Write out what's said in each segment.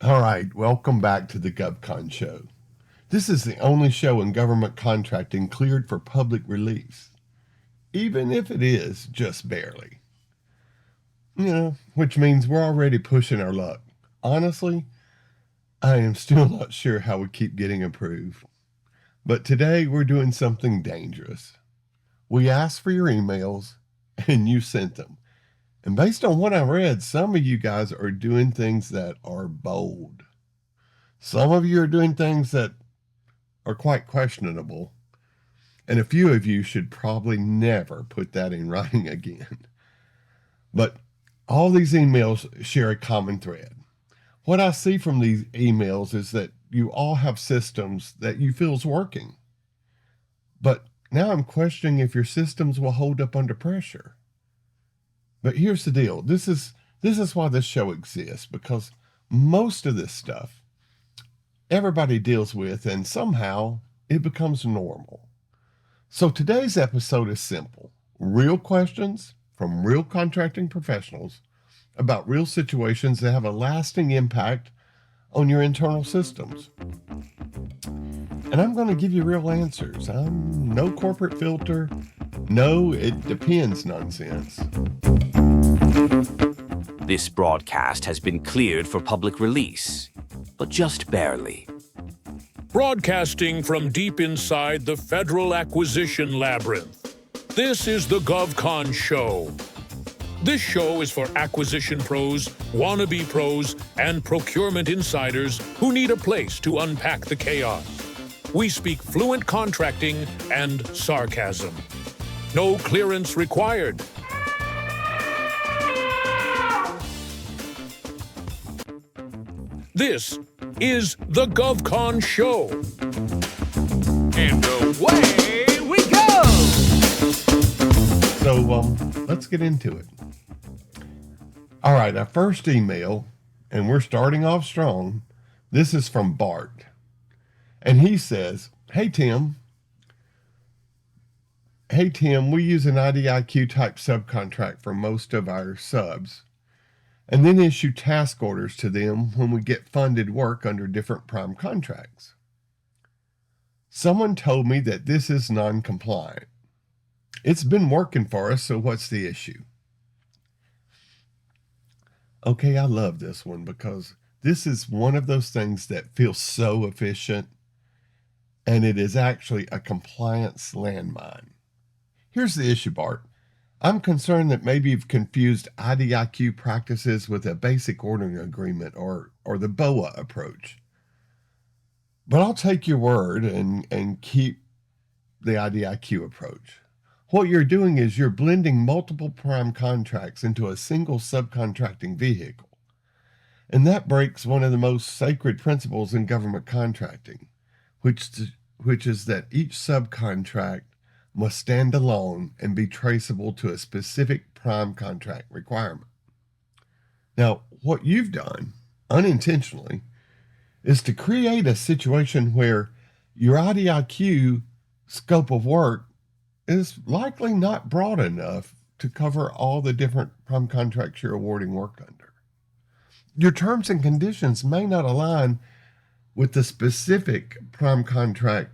All right, welcome back to the GovCon show. This is the only show in government contracting cleared for public release, even if it is just barely. Which means we're already pushing our luck. Honestly, I am still not sure how we keep getting approved. But today we're doing something dangerous. We asked for your emails, and you sent them. And based on what I read, some of you guys are doing things that are bold. Some of you are doing things that are quite questionable. And a few of you should probably never put that in writing again. But all these emails share a common thread. What I see from these emails is that you all have systems that you feel is working. But now I'm questioning if your systems will hold up under pressure. But here's the deal. This is why this show exists, because most of this stuff everybody deals with, and somehow it becomes normal. So today's episode is simple. Real questions from real contracting professionals about real situations that have a lasting impact on your internal systems. And I'm going to give you real answers. I'm no corporate filter, no it depends nonsense. This broadcast has been cleared for public release, but just barely. Broadcasting from deep inside the Federal Acquisition Labyrinth, this is the GovCon Show. This show is for acquisition pros, wannabe pros, and procurement insiders who need a place to unpack the chaos. We speak fluent contracting and sarcasm. No clearance required. This is the GovCon Show. And away we go! So let's get into it. All right, our first email, and we're starting off strong. This is from Bart. And he says, Hey Tim, we use an IDIQ type subcontract for most of our subs, and then issue task orders to them when we get funded work under different prime contracts. Someone told me that this is non-compliant. It's been working for us, so what's the issue? Okay, I love this one because this is one of those things that feels so efficient, and it is actually a compliance landmine. Here's the issue, Bart. I'm concerned that maybe you've confused IDIQ practices with a basic ordering agreement or the BOA approach. But I'll take your word and keep the IDIQ approach. What you're doing is you're blending multiple prime contracts into a single subcontracting vehicle. And that breaks one of the most sacred principles in government contracting, which is that each subcontract must stand alone and be traceable to a specific prime contract requirement. Now, what you've done, unintentionally, is to create a situation where your IDIQ scope of work is likely not broad enough to cover all the different prime contracts you're awarding work under. Your terms and conditions may not align with the specific prime contract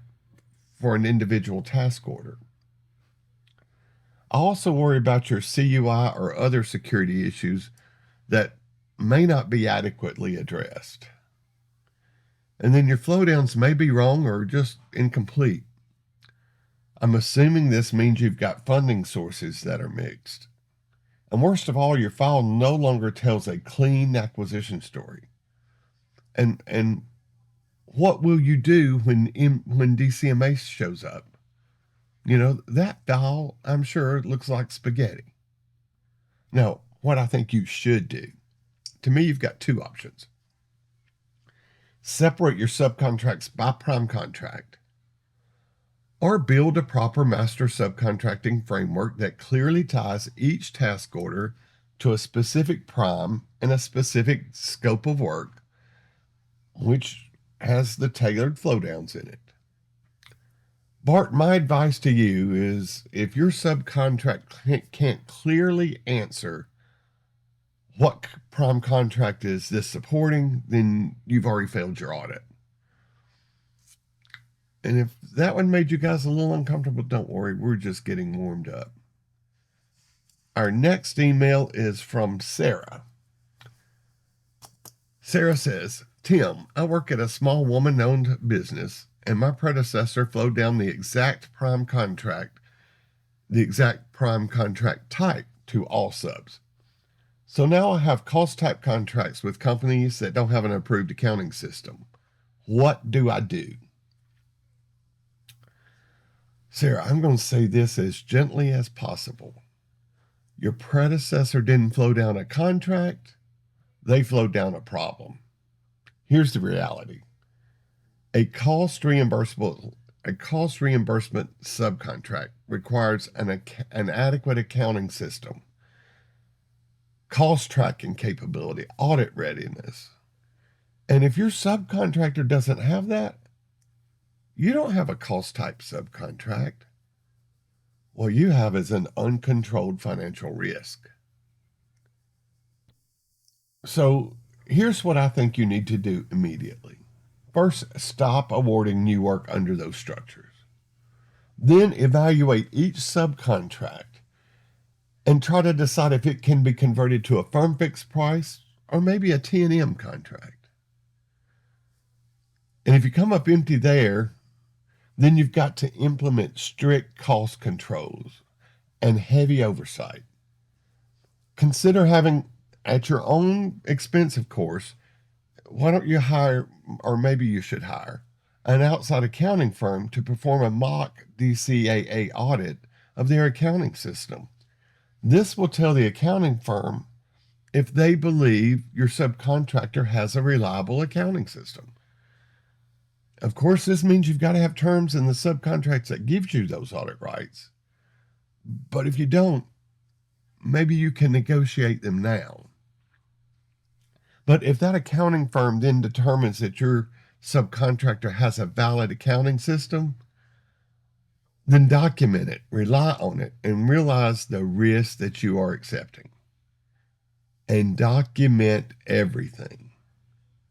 for an individual task order. I also worry about your CUI or other security issues that may not be adequately addressed. And then your flowdowns may be wrong or just incomplete. I'm assuming this means you've got funding sources that are mixed. And worst of all, your file no longer tells a clean acquisition story. And what will you do when DCMA shows up? That file, I'm sure, looks like spaghetti. Now, what I think you should do, to me, you've got two options. Separate your subcontracts by prime contract, or build a proper master subcontracting framework that clearly ties each task order to a specific prime and a specific scope of work, which has the tailored flowdowns in it. Bart, my advice to you is if your subcontract can't clearly answer what prime contract is this supporting, then you've already failed your audit. And if that one made you guys a little uncomfortable, don't worry, we're just getting warmed up. Our next email is from Sarah. Sarah says, Tim, I work at a small woman-owned business, and my predecessor flowed down the exact prime contract type to all subs. So now I have cost type contracts with companies that don't have an approved accounting system. What do I do? Sarah, I'm going to say this as gently as possible. Your predecessor didn't flow down a contract, they flowed down a problem. Here's the reality. A cost reimbursement subcontract requires an adequate accounting system, cost tracking capability, audit readiness. And if your subcontractor doesn't have that, you don't have a cost type subcontract. What you have is an uncontrolled financial risk. So here's what I think you need to do immediately. First, stop awarding new work under those structures. Then evaluate each subcontract and try to decide if it can be converted to a firm fixed price or maybe a T&M contract. And if you come up empty there, then you've got to implement strict cost controls and heavy oversight. Consider having, at your own expense, of course, why don't you hire, or maybe you should hire, an outside accounting firm to perform a mock DCAA audit of their accounting system. This will tell the accounting firm if they believe your subcontractor has a reliable accounting system. Of course, this means you've got to have terms in the subcontracts that gives you those audit rights. But if you don't, maybe you can negotiate them now. But if that accounting firm then determines that your subcontractor has a valid accounting system, then document it, rely on it, and realize the risk that you are accepting. And document everything.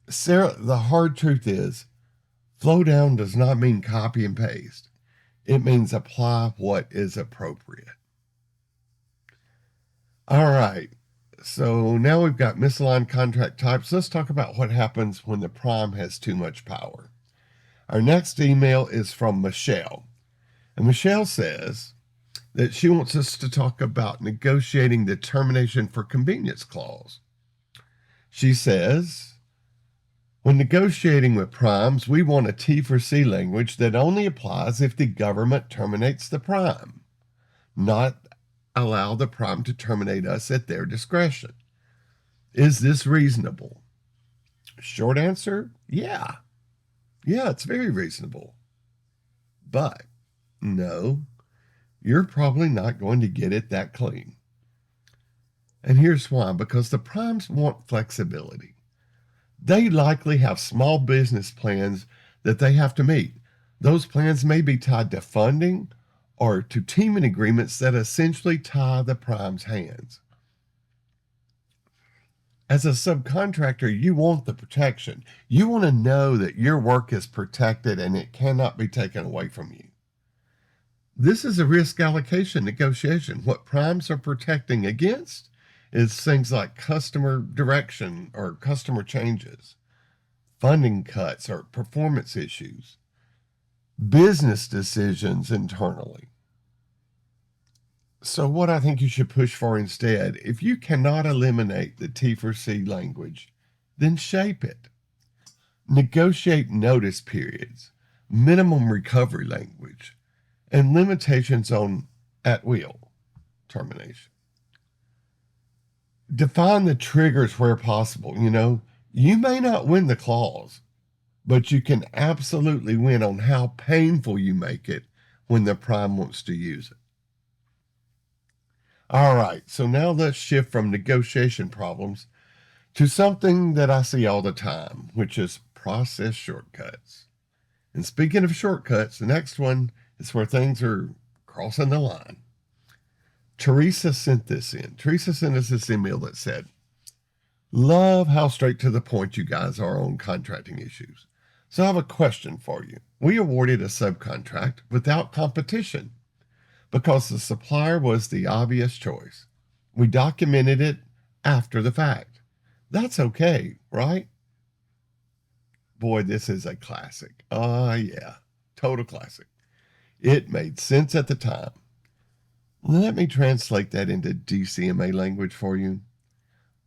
Sarah, the hard truth is, flow down does not mean copy and paste. It means apply what is appropriate. All right, so now we've got misaligned contract types. Let's talk about what happens when the prime has too much power. Our next email is from Michelle. And Michelle says that she wants us to talk about negotiating the termination for convenience clause. She says, when negotiating with primes, we want a T for C language that only applies if the government terminates the prime, not allow the prime to terminate us at their discretion. Is this reasonable? Short answer, yeah. Yeah, it's very reasonable. But no, you're probably not going to get it that clean. And here's why, because the primes want flexibility. They likely have small business plans that they have to meet. Those plans may be tied to funding or to teaming agreements that essentially tie the prime's hands. As a subcontractor, you want the protection. You want to know that your work is protected and it cannot be taken away from you. This is a risk allocation negotiation. What primes are protecting against is things like customer direction or customer changes, funding cuts or performance issues, business decisions internally. So what I think you should push for instead, if you cannot eliminate the T for C language, then shape it. Negotiate notice periods, minimum recovery language, and limitations on at-will termination. Define the triggers where possible. You may not win the clause, but you can absolutely win on how painful you make it when the prime wants to use it. All right, so now let's shift from negotiation problems to something that I see all the time, which is process shortcuts. And speaking of shortcuts, the next one is where things are crossing the line. Teresa sent this in. Teresa sent us this email that said, Love how straight to the point you guys are on contracting issues. So I have a question for you. We awarded a subcontract without competition because the supplier was the obvious choice. We documented it after the fact. That's okay, right? Boy, this is a classic. Yeah, total classic. It made sense at the time. Let me translate that into DCMA language for you.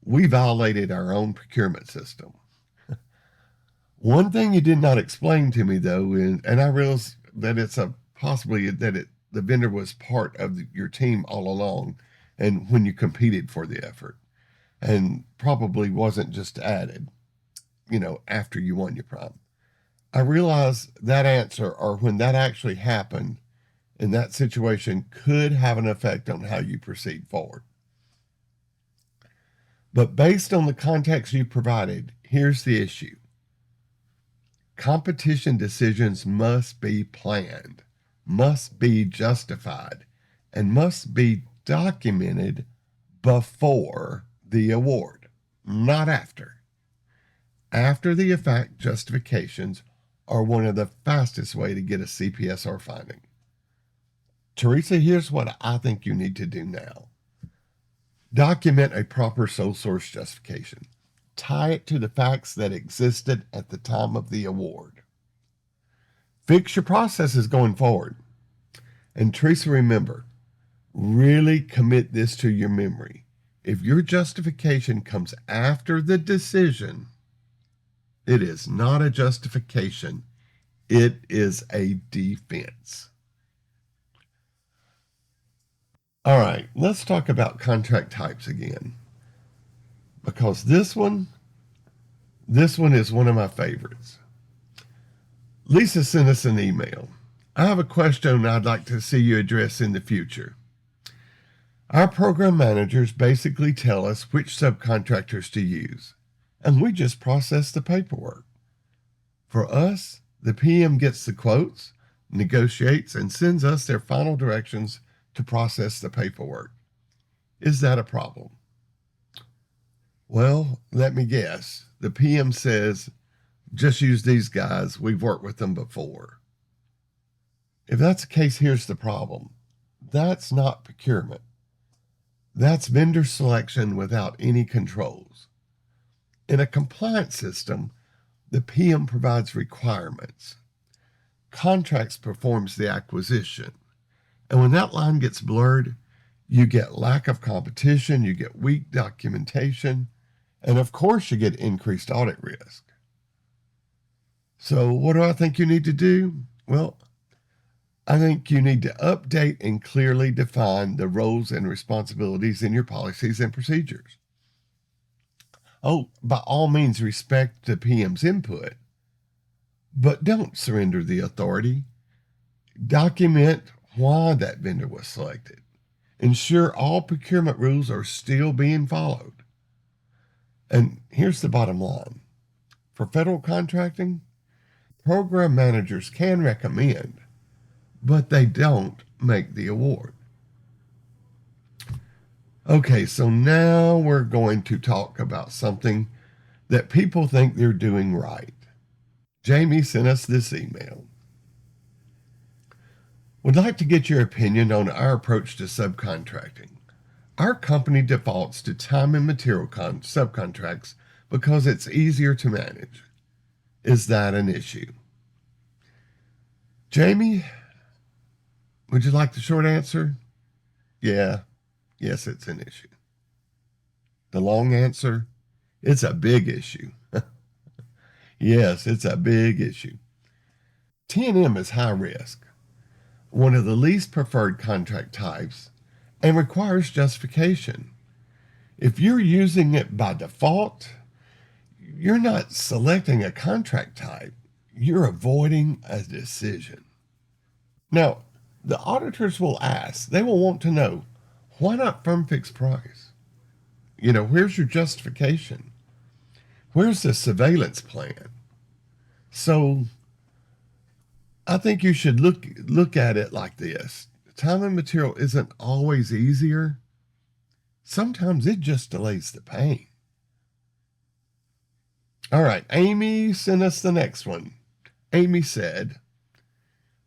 We violated our own procurement system. One thing you did not explain to me, though, and I realize that it's the vendor was part of your team all along, and when you competed for the effort, and probably wasn't just added, after you won your prime. I realize that answer, or when that actually happened in that situation, could have an effect on how you proceed forward. But based on the context you provided, here's the issue. Competition decisions must be planned, must be justified, and must be documented before the award, not after. After the fact justifications are one of the fastest way to get a CPSR finding. Teresa, here's what I think you need to do now. Document a proper sole source justification. Tie it to the facts that existed at the time of the award. Fix your processes going forward. And Teresa, remember, really commit this to your memory. If your justification comes after the decision, it is not a justification. It is a defense. All right, let's talk about contract types again. Because this one is one of my favorites. Lisa sent us an email. I have a question I'd like to see you address in the future. Our program managers basically tell us which subcontractors to use, and we just process the paperwork. For us, the PM gets the quotes, negotiates, and sends us their final directions to process the paperwork. Is that a problem? Well, let me guess. The PM says, just use these guys. We've worked with them before. If that's the case, here's the problem. That's not procurement. That's vendor selection without any controls. In a compliance system, the PM provides requirements. Contracts performs the acquisition. And when that line gets blurred, you get lack of competition, you get weak documentation, and of course you get increased audit risk. So what do I think you need to do? Well, I think you need to update and clearly define the roles and responsibilities in your policies and procedures. Oh, by all means, respect the PM's input, but don't surrender the authority. Document why that vendor was selected. Ensure all procurement rules are still being followed. And here's the bottom line. For federal contracting, program managers can recommend, but they don't make the award. Okay, so now we're going to talk about something that people think they're doing right. Jamie sent us this email. Would like to get your opinion on our approach to subcontracting. Our company defaults to time and material subcontracts because it's easier to manage. Is that an issue? Jamie, would you like the short answer? Yeah, yes, it's an issue. The long answer, it's a big issue. Yes, it's a big issue. T&M is high risk, one of the least preferred contract types, and requires justification. If you're using it by default, you're not selecting a contract type, you're avoiding a decision. Now, the auditors will ask, they will want to know, why not firm fixed price? Where's your justification? Where's the surveillance plan? So I think you should look at it like this. Time and material isn't always easier. Sometimes it just delays the pain. All right, Amy sent us the next one. Amy said,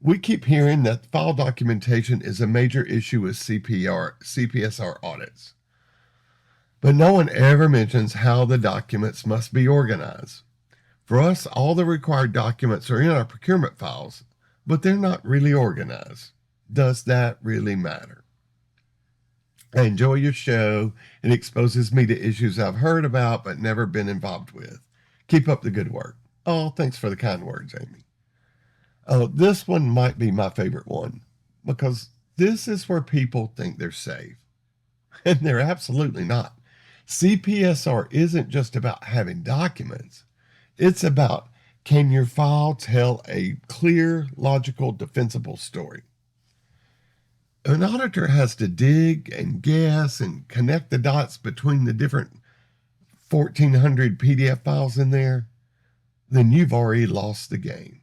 we keep hearing that file documentation is a major issue with CPSR audits, but no one ever mentions how the documents must be organized. For us, all the required documents are in our procurement files, but they're not really organized. Does that really matter? I enjoy your show. It exposes me to issues I've heard about but never been involved with. Keep up the good work. Oh, thanks for the kind words, Amy. Oh, this one might be my favorite one because this is where people think they're safe, and they're absolutely not. CPSR isn't just about having documents. It's about, can your file tell a clear, logical, defensible story? An auditor has to dig and guess and connect the dots between the different 1,400 PDF files in there, then you've already lost the game.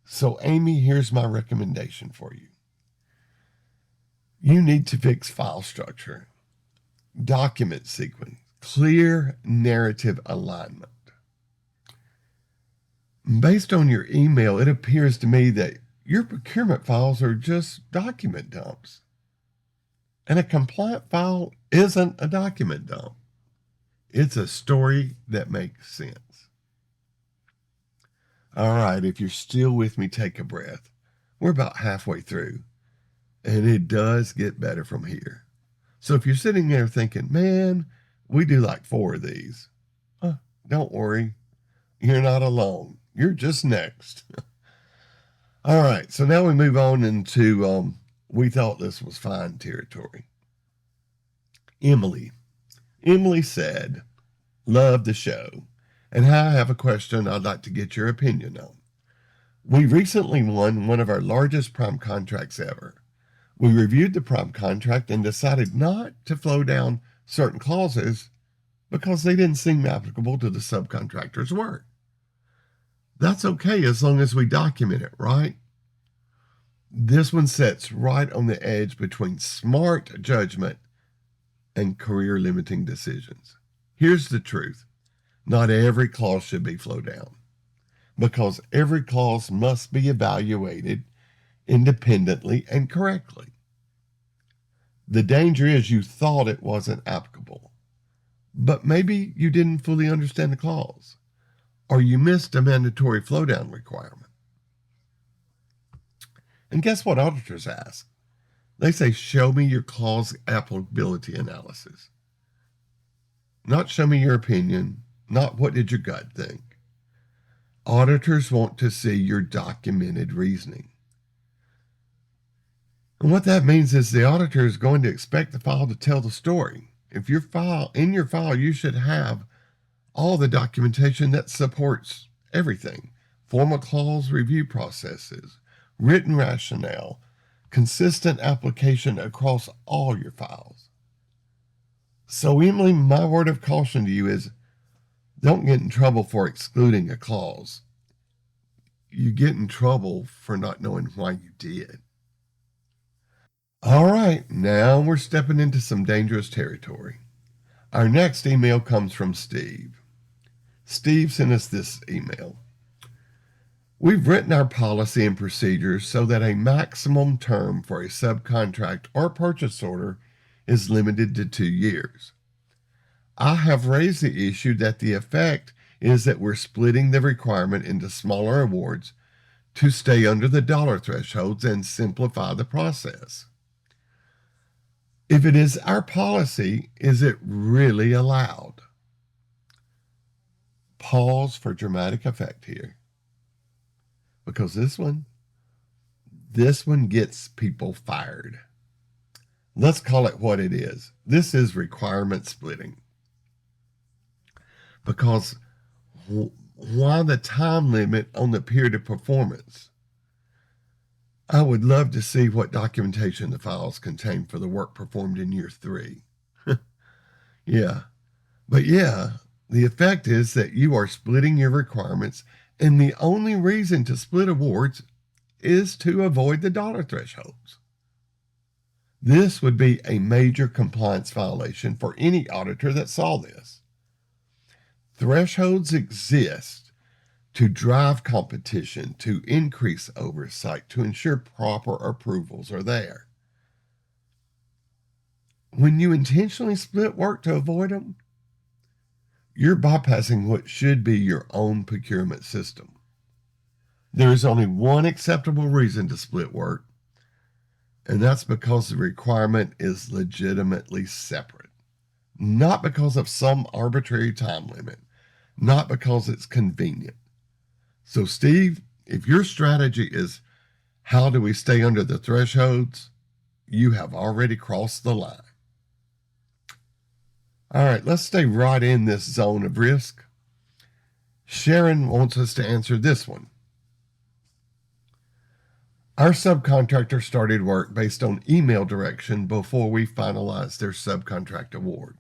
So, Amy, here's my recommendation for you. You need to fix file structure, document sequence, clear narrative alignment. Based on your email, it appears to me that your procurement files are just document dumps. And a compliant file isn't a document dump. It's a story that makes sense. All right, if you're still with me, take a breath. We're about halfway through, and it does get better from here. So if you're sitting there thinking, man, we do like 4 of these, don't worry. You're not alone. You're just next. All right, so now we move on into we thought this was fine territory. Emily said, love the show, and I have a question I'd like to get your opinion on. We recently won one of our largest prime contracts ever. We reviewed the prime contract and decided not to flow down certain clauses because they didn't seem applicable to the subcontractor's work. That's okay as long as we document it, right? This one sits right on the edge between smart judgment and career limiting decisions. Here's the truth. Not every clause should be flowed down because every clause must be evaluated independently and correctly. The danger is you thought it wasn't applicable, but maybe you didn't fully understand the clause, or you missed a mandatory flow down requirement. And guess what auditors ask? They say, show me your clause applicability analysis. Not show me your opinion, not what did your gut think. Auditors want to see your documented reasoning. And what that means is the auditor is going to expect the file to tell the story. If in your file, you should have all the documentation that supports everything. Formal clause review processes, written rationale, consistent application across all your files. So, Emily, my word of caution to you is don't get in trouble for excluding a clause. You get in trouble for not knowing why you did. All right, now we're stepping into some dangerous territory. Our next email comes from Steve. Steve sent us this email. We've written our policy and procedures so that a maximum term for a subcontract or purchase order is limited to 2 years. I have raised the issue that the effect is that we're splitting the requirement into smaller awards to stay under the dollar thresholds and simplify the process. If it is our policy, is it really allowed? Pause for dramatic effect here. Because this one gets people fired. Let's call it what it is. This is requirement splitting. Because why the time limit on the period of performance? I would love to see what documentation the files contain for the work performed in year 3. Yeah. But yeah, the effect is that you are splitting your requirements, and the only reason to split awards is to avoid the dollar thresholds. This would be a major compliance violation for any auditor that saw this. Thresholds exist to drive competition, to increase oversight, to ensure proper approvals are there. When you intentionally split work to avoid them, you're bypassing what should be your own procurement system. There is only one acceptable reason to split work, and that's because the requirement is legitimately separate. Not because of some arbitrary time limit, not because it's convenient. So, Steve, if your strategy is how do we stay under the thresholds, you have already crossed the line. All right, let's stay right in this zone of risk. Sharon wants us to answer this one. Our subcontractor started work based on email direction before we finalized their subcontract award.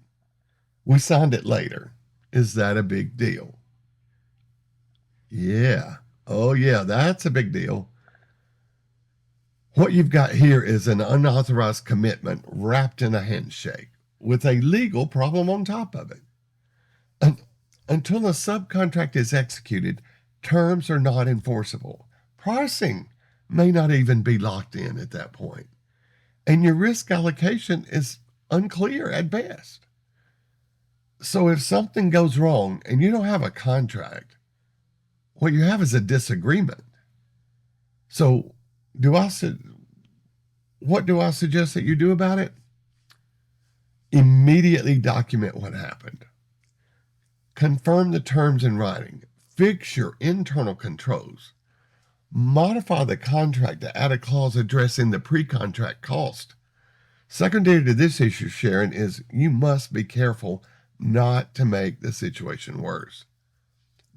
We signed it later. Is that a big deal? Yeah. Oh, yeah, that's a big deal. What you've got here is an unauthorized commitment wrapped in a handshake with a legal problem on top of it. Until a subcontract is executed, terms are not enforceable. Pricing may not even be locked in at that point, and your risk allocation is unclear at best. So if something goes wrong and you don't have a contract, what you have is a disagreement. So what do I suggest that you do about it? Immediately document what happened. Confirm the terms in writing. Fix your internal controls. Modify the contract to add a clause addressing the pre-contract cost. Secondary to this issue, Sharon, is you must be careful not to make the situation worse.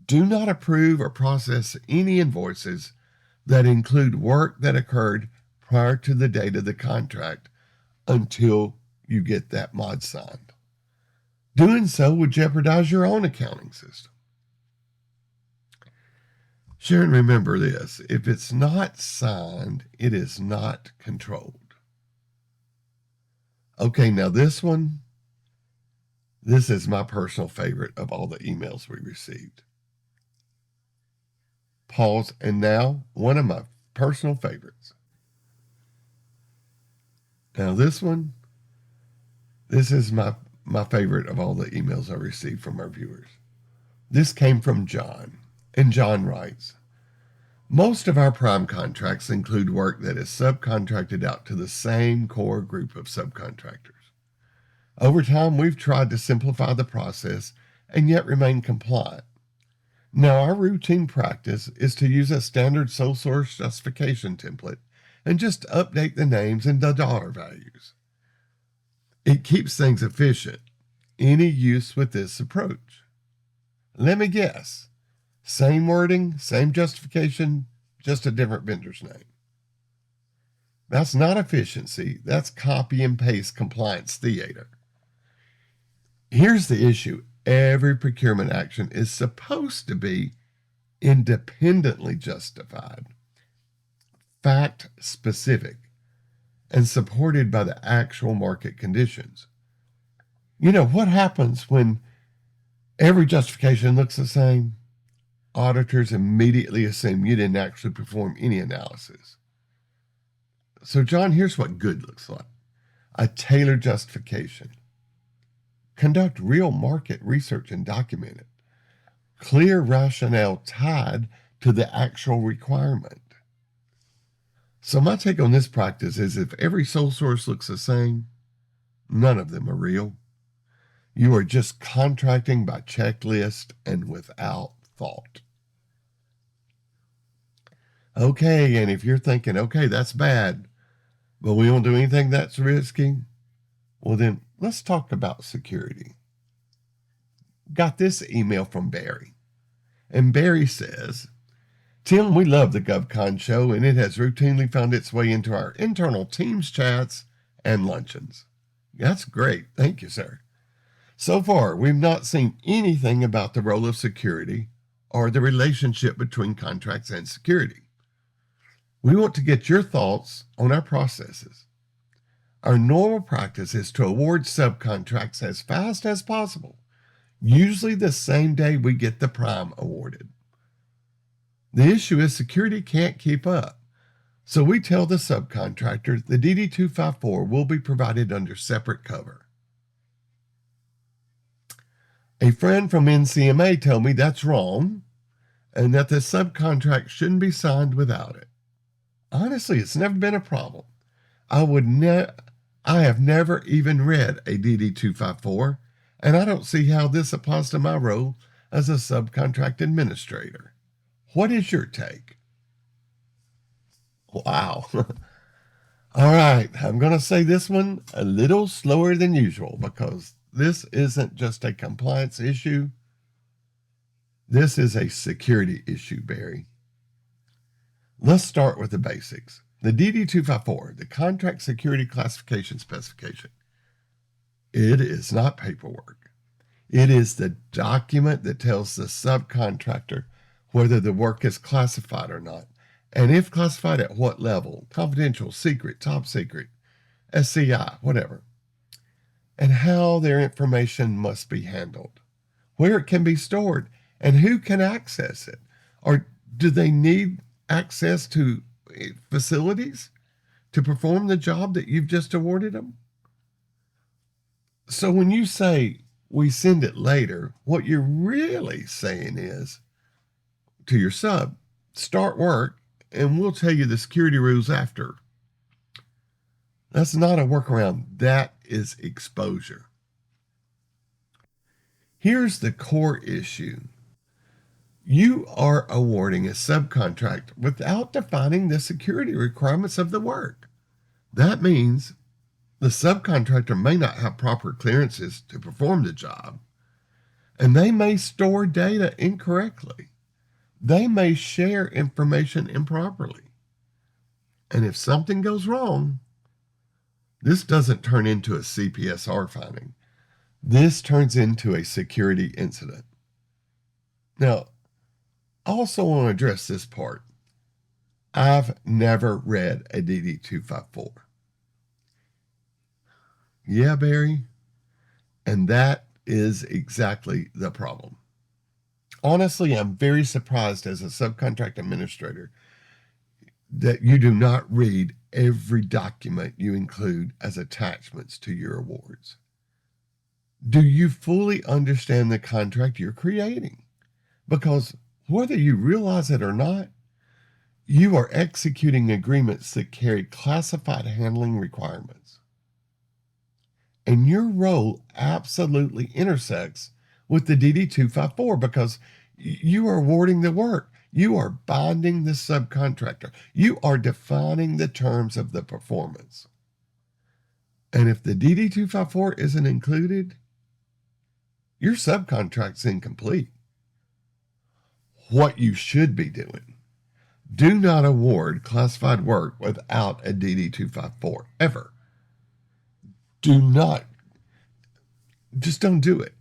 Do not approve or process any invoices that include work that occurred prior to the date of the contract until you get that mod signed. Doing so would jeopardize your own accounting system. Sharon, remember this. If it's not signed, it is not controlled. Okay, now this is my personal favorite of all the emails we received. Pause, and now one of my personal favorites. Now this is my favorite of all the emails I received from our viewers. This came from John, and John writes, most of our prime contracts include work that is subcontracted out to the same core group of subcontractors. Over time, we've tried to simplify the process and yet remain compliant. Now, our routine practice is to use a standard sole source justification template and just update the names and the dollar values. It keeps things efficient. Any use with this approach? Let me guess. Same wording, same justification, just a different vendor's name. That's not efficiency. That's copy and paste compliance theater. Here's the issue. Every procurement action is supposed to be independently justified, fact specific, and supported by the actual market conditions. You know, what happens when every justification looks the same? Auditors immediately assume you didn't actually perform any analysis. So, John, here's what good looks like. A tailored justification. Conduct real market research and document it. Clear rationale tied to the actual requirement. So my take on this practice is if every sole source looks the same, none of them are real. You are just contracting by checklist and without thought. Okay, and if you're thinking, okay, that's bad, but we won't do anything that's risky, well then let's talk about security. Got this email from Barry. And Barry says, Tim, we love the GovCon show, and it has routinely found its way into our internal Teams chats and luncheons. That's great. Thank you, sir. So far, we've not seen anything about the role of security or the relationship between contracts and security. We want to get your thoughts on our processes. Our normal practice is to award subcontracts as fast as possible, usually the same day we get the prime awarded. The issue is security can't keep up. So we tell the subcontractor the DD-254 will be provided under separate cover. A friend from NCMA told me that's wrong and that the subcontract shouldn't be signed without it. Honestly, it's never been a problem. I have never even read a DD-254, and I don't see how this applies to my role as a subcontract administrator. What is your take? Wow. All right, I'm going to say this one a little slower than usual because this isn't just a compliance issue. This is a security issue, Barry. Let's start with the basics. The DD-254, the Contract Security Classification Specification. It is not paperwork. It is the document that tells the subcontractor whether the work is classified or not, and if classified at what level, confidential, secret, top secret, SCI, whatever, and how their information must be handled, where it can be stored, and who can access it. Or do they need access to facilities to perform the job that you've just awarded them? So when you say we send it later, what you're really saying is to your sub, start work and we'll tell you the security rules after. That's not a workaround. That is exposure. Here's the core issue. You are awarding a subcontract without defining the security requirements of the work. That means the subcontractor may not have proper clearances to perform the job, and they may store data incorrectly. They may share information improperly. And if something goes wrong, this doesn't turn into a CPSR finding. This turns into a security incident. Now, I also want to address this part. I've never read a DD-254. Yeah, Barry, and that is exactly the problem. Honestly, I'm very surprised as a subcontract administrator that you do not read every document you include as attachments to your awards. Do you fully understand the contract you're creating? Because whether you realize it or not, you are executing agreements that carry classified handling requirements. And your role absolutely intersects with the DD-254 because you are awarding the work. You are binding the subcontractor. You are defining the terms of the performance. And if the DD-254 isn't included, your subcontract's incomplete. What you should be doing: do not award classified work without a DD-254, ever. Do not. Just don't do it.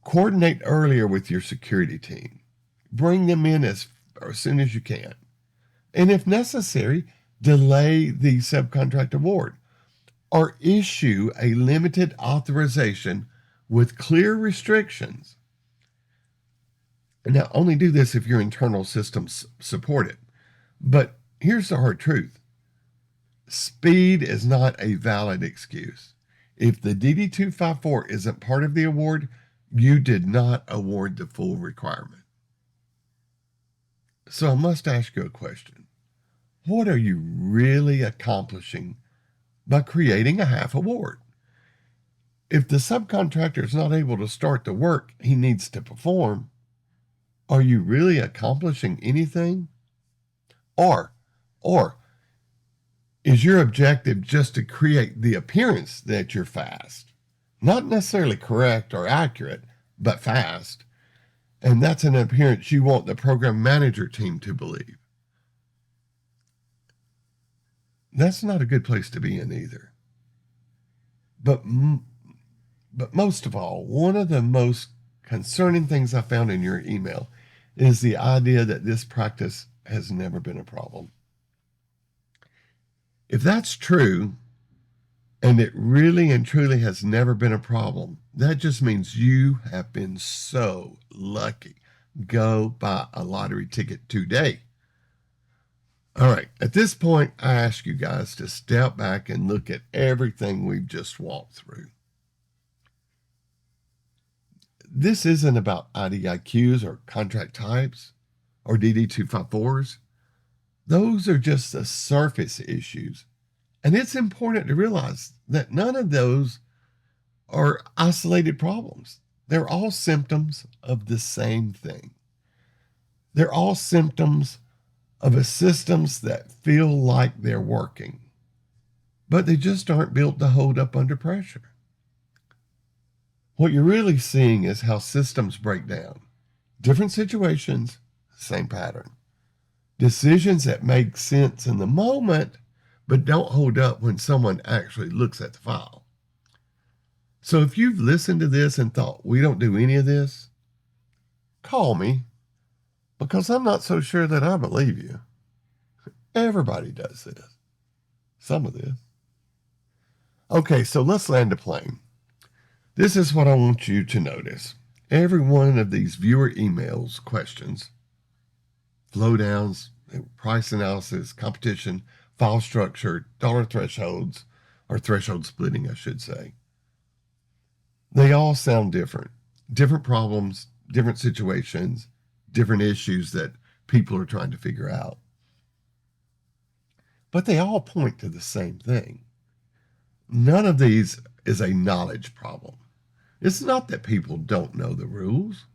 Coordinate earlier with your security team. Bring them in as soon as you can. And if necessary, delay the subcontract award or issue a limited authorization with clear restrictions. Now, only do this if your internal systems support it. But here's the hard truth. Speed is not a valid excuse. If the DD-254 isn't part of the award, you did not award the full requirement. So I must ask you a question. What are you really accomplishing by creating a half award? If the subcontractor is not able to start the work he needs to perform, are you really accomplishing anything? Or is your objective just to create the appearance that you're fast? Not necessarily correct or accurate, but fast. And that's an appearance you want the program manager team to believe. That's not a good place to be in either. But most of all, one of the most concerning things I found in your email is the idea that this practice has never been a problem. If that's true, and it really and truly has never been a problem, that just means you have been so lucky. Go buy a lottery ticket today. All right, at this point, I ask you guys to step back and look at everything we've just walked through. This isn't about IDIQs or contract types or DD-254s. Those are just the surface issues. And it's important to realize that none of those are isolated problems. They're all symptoms of the same thing. They're all symptoms of a systems that feel like they're working, but they just aren't built to hold up under pressure. What you're really seeing is how systems break down. Different situations, same pattern. Decisions that make sense in the moment, but don't hold up when someone actually looks at the file. So if you've listened to this and thought, we don't do any of this, call me, because I'm not so sure that I believe you. Everybody does this. Some of this. Okay, so let's land the plane. This is what I want you to notice. Every one of these viewer emails, questions, flow downs, price analysis, competition, file structure, dollar thresholds, or threshold splitting, I should say. They all sound different. Different problems, different situations, different issues that people are trying to figure out. But they all point to the same thing. None of these is a knowledge problem. It's not that people don't know the rules.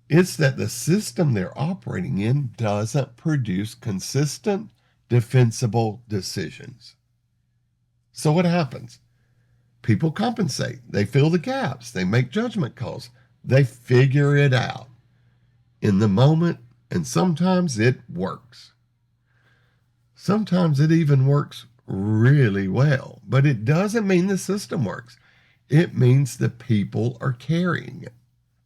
It's that the system they're operating in doesn't produce consistent, defensible decisions. So what happens? People compensate. They fill the gaps. They make judgment calls. They figure it out in the moment, and sometimes it works. Sometimes it even works really well, but it doesn't mean the system works. It means the people are carrying it.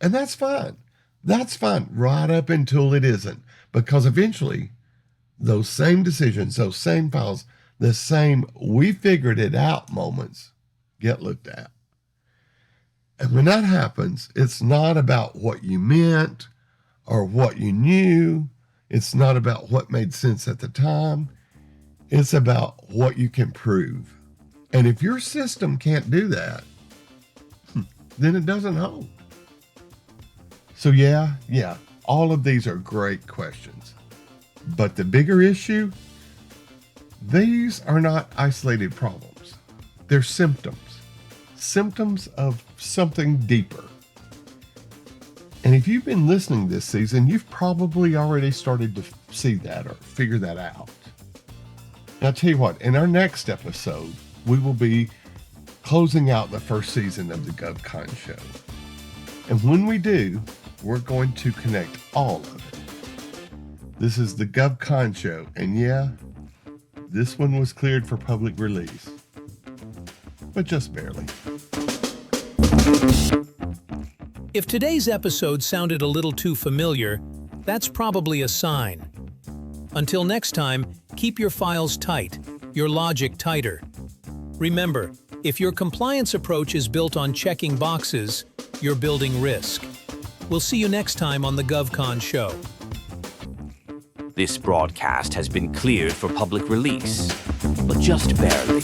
And that's fine. That's fine right up until it isn't, because eventually those same decisions, those same files, the same we figured it out moments get looked at. And when that happens, it's not about what you meant or what you knew. It's not about what made sense at the time. It's about what you can prove. And if your system can't do that, then it doesn't hold. So yeah, all of these are great questions. But the bigger issue, these are not isolated problems. They're symptoms of something deeper. And if you've been listening this season, you've probably already started to see that or figure that out. Now, I'll tell you what, in our next episode, we will be closing out the first season of the GovCon show. And when we do, we're going to connect all of it. This is the GovCon show, and yeah, this one was cleared for public release, but just barely. If today's episode sounded a little too familiar, that's probably a sign. Until next time, keep your files tight, your logic tighter. Remember, if your compliance approach is built on checking boxes, you're building risk. We'll see you next time on the GovCon show. This broadcast has been cleared for public release, but just barely.